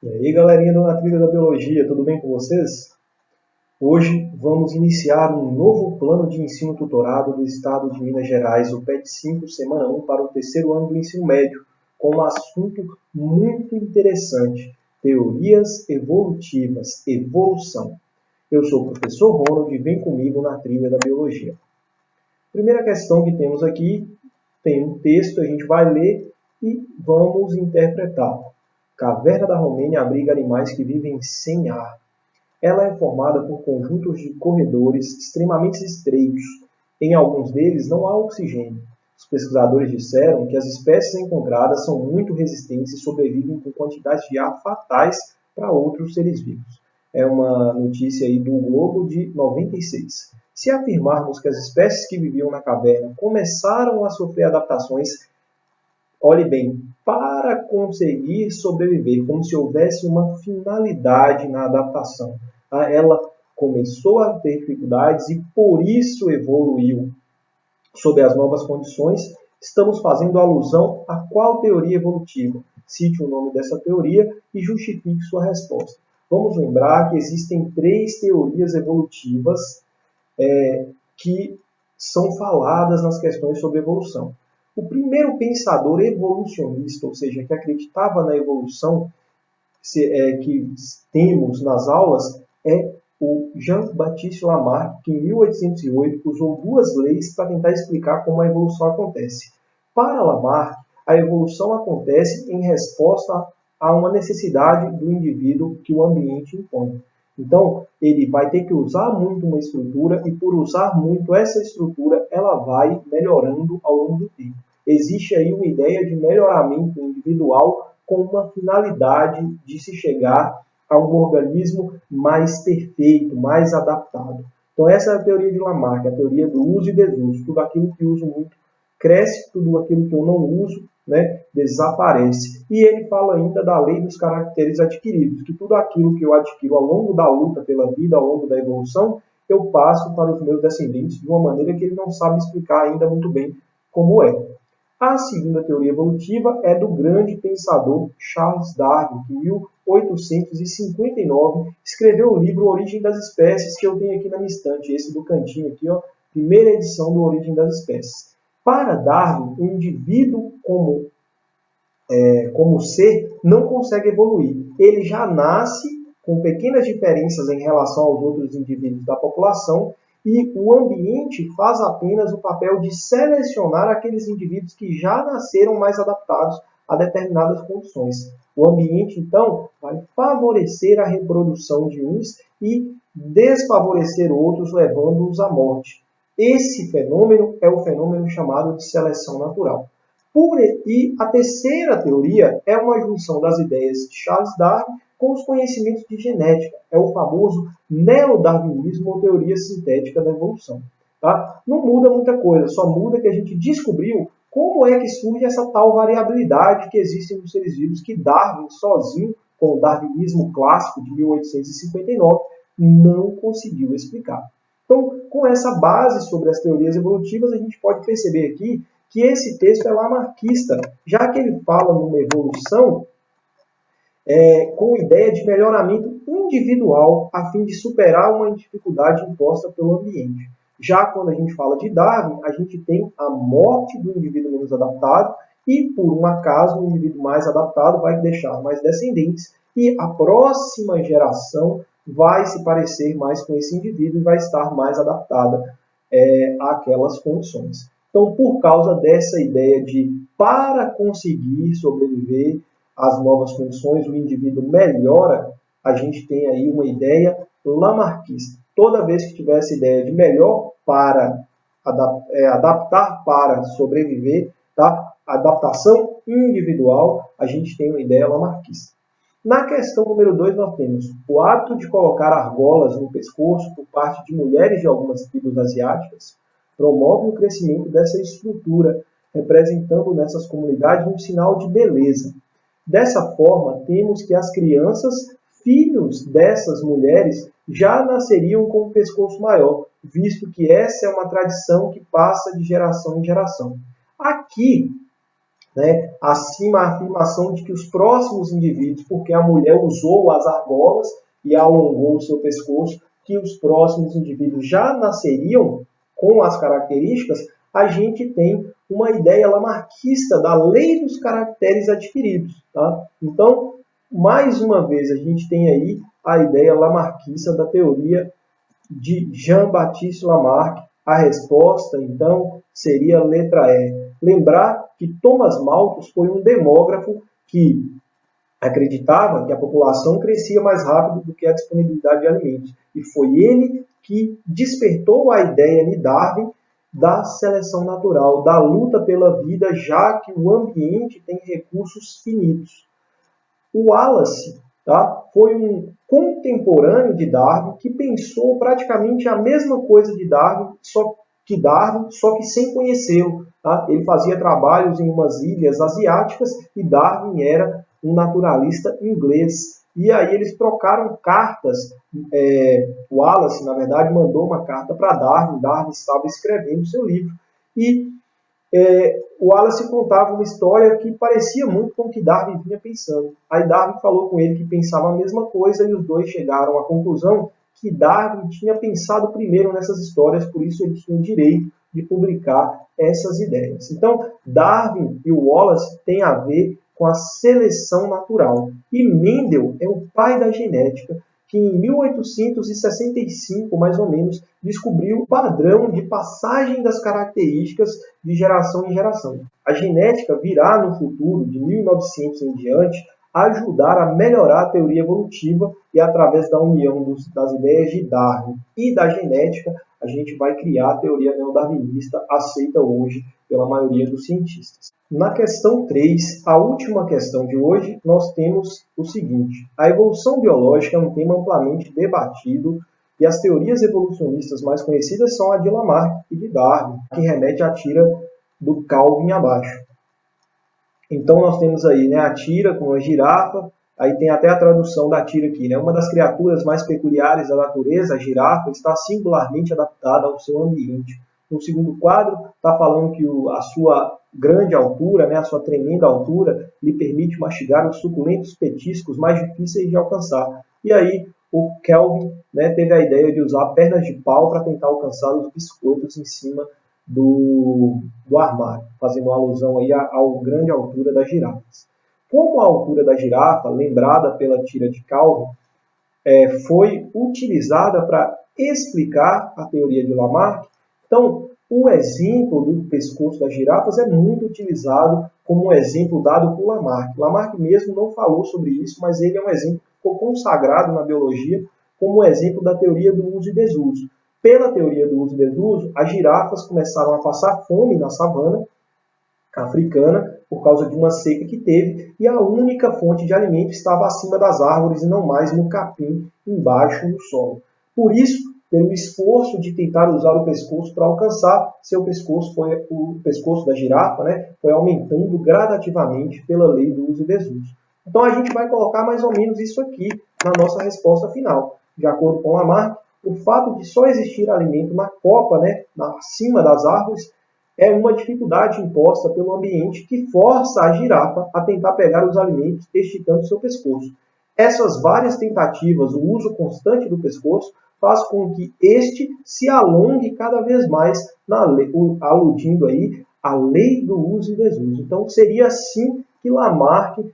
E aí, galerinha do Na Trilha da Biologia, tudo bem com vocês? Hoje vamos iniciar um novo plano de ensino tutorado do Estado de Minas Gerais, o PET 5, semana 1, para o terceiro ano do ensino médio, com um assunto muito interessante: teorias evolutivas, evolução. Eu sou o professor Ronald e vem comigo na Trilha da Biologia. Primeira questão que temos aqui, tem um texto, a gente vai ler e vamos interpretar. Caverna da Romênia abriga animais que vivem sem ar. Ela é formada por conjuntos de corredores extremamente estreitos. Em alguns deles não há oxigênio. Os pesquisadores disseram que as espécies encontradas são muito resistentes e sobrevivem com quantidades de ar fatais para outros seres vivos. É uma notícia aí do Globo de 96. Se afirmarmos que as espécies que viviam na caverna começaram a sofrer adaptações, olhe bem, para conseguir sobreviver, como se houvesse uma finalidade na adaptação. Ela começou a ter dificuldades e por isso evoluiu sob as novas condições. Estamos fazendo alusão a qual teoria evolutiva? Cite o nome dessa teoria e justifique sua resposta. Vamos lembrar que existem três teorias evolutivas que são faladas nas questões sobre evolução. O primeiro pensador evolucionista, ou seja, que acreditava na evolução que temos nas aulas, é o Jean-Baptiste Lamarck, que em 1808 usou duas leis para tentar explicar como a evolução acontece. Para Lamarck, a evolução acontece em resposta a uma necessidade do indivíduo que o ambiente impõe. Então, ele vai ter que usar muito uma estrutura e, por usar muito essa estrutura, ela vai melhorando ao longo do tempo. Existe aí uma ideia de melhoramento individual com uma finalidade de se chegar a um organismo mais perfeito, mais adaptado. Então, essa é a teoria de Lamarck, a teoria do uso e desuso. Tudo aquilo que uso muito cresce, tudo aquilo que eu não uso, desaparece. E ele fala ainda da lei dos caracteres adquiridos, que tudo aquilo que eu adquiro ao longo da luta pela vida, ao longo da evolução, eu passo para os meus descendentes de uma maneira que ele não sabe explicar ainda muito bem como é. A segunda teoria evolutiva é do grande pensador Charles Darwin, que em 1859 escreveu o livro Origem das Espécies, que eu tenho aqui na minha estante, esse do cantinho aqui, primeira edição do Origem das Espécies. Para Darwin, o indivíduo como ser não consegue evoluir. Ele já nasce com pequenas diferenças em relação aos outros indivíduos da população e o ambiente faz apenas o papel de selecionar aqueles indivíduos que já nasceram mais adaptados a determinadas condições. O ambiente, então, vai favorecer a reprodução de uns e desfavorecer outros, levando-os à morte. Esse fenômeno é o fenômeno chamado de seleção natural. E a terceira teoria é uma junção das ideias de Charles Darwin com os conhecimentos de genética. É o famoso neodarwinismo ou teoria sintética da evolução. Tá? Não muda muita coisa, só muda que a gente descobriu como é que surge essa tal variabilidade que existe nos seres vivos, que Darwin sozinho, com o darwinismo clássico de 1859, não conseguiu explicar. Então, com essa base sobre as teorias evolutivas, a gente pode perceber aqui que esse texto é lamarquista, já que ele fala numa evolução com ideia de melhoramento individual a fim de superar uma dificuldade imposta pelo ambiente. Já quando a gente fala de Darwin, a gente tem a morte do indivíduo menos adaptado e, por um acaso, o indivíduo mais adaptado vai deixar mais descendentes e a próxima geração vai se parecer mais com esse indivíduo e vai estar mais adaptada àquelas condições. Então, por causa dessa ideia de, para conseguir sobreviver às novas condições, o indivíduo melhora, a gente tem aí uma ideia lamarquista. Toda vez que tiver essa ideia de melhor para adaptar para sobreviver, tá? Adaptação individual, a gente tem uma ideia lamarquista. Na questão número 2, nós temos o hábito de colocar argolas no pescoço por parte de mulheres de algumas tribos asiáticas, promove o crescimento dessa estrutura, representando nessas comunidades um sinal de beleza. Dessa forma, temos que as crianças, filhos dessas mulheres, já nasceriam com o pescoço maior, visto que essa é uma tradição que passa de geração em geração. Aqui, né? Acima a afirmação de que os próximos indivíduos, porque a mulher usou as argolas e alongou o seu pescoço, que os próximos indivíduos já nasceriam com as características, a gente tem uma ideia lamarquista da lei dos caracteres adquiridos. Tá? Então, mais uma vez, a gente tem aí a ideia lamarquista da teoria de Jean-Baptiste Lamarck. A resposta, então, seria a letra E. Lembrar que Thomas Malthus foi um demógrafo que acreditava que a população crescia mais rápido do que a disponibilidade de alimentos. E foi ele que despertou a ideia de Darwin da seleção natural, da luta pela vida, já que o ambiente tem recursos finitos. O Wallace, tá, foi um contemporâneo de Darwin que pensou praticamente a mesma coisa de Darwin, só que sem conhecê-lo. Tá? Ele fazia trabalhos em umas ilhas asiáticas e Darwin era um naturalista inglês. E aí eles trocaram cartas. Wallace, na verdade, mandou uma carta para Darwin. Darwin estava escrevendo seu livro. E o Wallace contava uma história que parecia muito com o que Darwin vinha pensando. Aí Darwin falou com ele que pensava a mesma coisa e os dois chegaram à conclusão que Darwin tinha pensado primeiro nessas histórias, por isso ele tinha o direito de publicar essas ideias. Então, Darwin e o Wallace têm a ver com a seleção natural. E Mendel é o pai da genética, que em 1865, mais ou menos, descobriu o padrão de passagem das características de geração em geração. A genética virá no futuro, de 1900 em diante, ajudar a melhorar a teoria evolutiva e através da união das ideias de Darwin e da genética, a gente vai criar a teoria neodarwinista aceita hoje pela maioria dos cientistas. Na questão 3, a última questão de hoje, nós temos o seguinte: a evolução biológica é um tema amplamente debatido e as teorias evolucionistas mais conhecidas são a de Lamarck e de Darwin, que remete à tira do Calvin abaixo. Então nós temos aí, né, a tira com a girafa, aí tem até a tradução da tira aqui, né? Uma das criaturas mais peculiares da natureza, a girafa, está singularmente adaptada ao seu ambiente. No segundo quadro, está falando que a sua grande altura, né, a sua tremenda altura, lhe permite mastigar os suculentos petiscos mais difíceis de alcançar. E aí o Kelvin, né, teve a ideia de usar pernas de pau para tentar alcançar os biscoitos em cima do armário, fazendo uma alusão aí à grande altura das girafas. Como a altura da girafa, lembrada pela tira de Calvin, foi utilizada para explicar a teoria de Lamarck, então o exemplo do pescoço das girafas é muito utilizado como um exemplo dado por Lamarck. Lamarck mesmo não falou sobre isso, mas ele é um exemplo que ficou consagrado na biologia como um exemplo da teoria do uso e desuso. Pela teoria do uso e desuso, as girafas começaram a passar fome na savana africana por causa de uma seca que teve e a única fonte de alimento estava acima das árvores e não mais no capim, embaixo no solo. Por isso, pelo esforço de tentar usar o pescoço para alcançar, o pescoço da girafa, né, foi aumentando gradativamente pela lei do uso e desuso. Então a gente vai colocar mais ou menos isso aqui na nossa resposta final. De acordo com Lamarck, o fato de só existir alimento na copa, né, acima das árvores, é uma dificuldade imposta pelo ambiente que força a girafa a tentar pegar os alimentos esticando seu pescoço. Essas várias tentativas, o uso constante do pescoço, faz com que este se alongue cada vez mais, aludindo aí à lei do uso e desuso. Então seria assim que Lamarck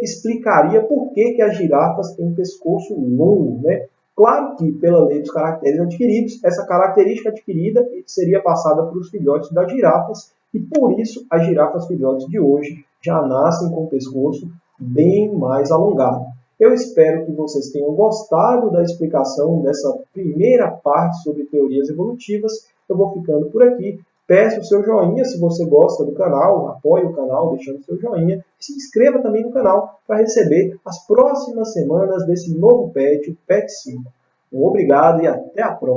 explicaria por que as girafas têm um pescoço longo, né? Claro que, pela lei dos caracteres adquiridos, essa característica adquirida seria passada para os filhotes das girafas e, por isso, as girafas filhotes de hoje já nascem com o pescoço bem mais alongado. Eu espero que vocês tenham gostado da explicação dessa primeira parte sobre teorias evolutivas. Eu vou ficando por aqui. Peço o seu joinha se você gosta do canal, apoie o canal deixando o seu joinha e se inscreva também no canal para receber as próximas semanas desse novo PET, o PET 5. Um obrigado e até a próxima!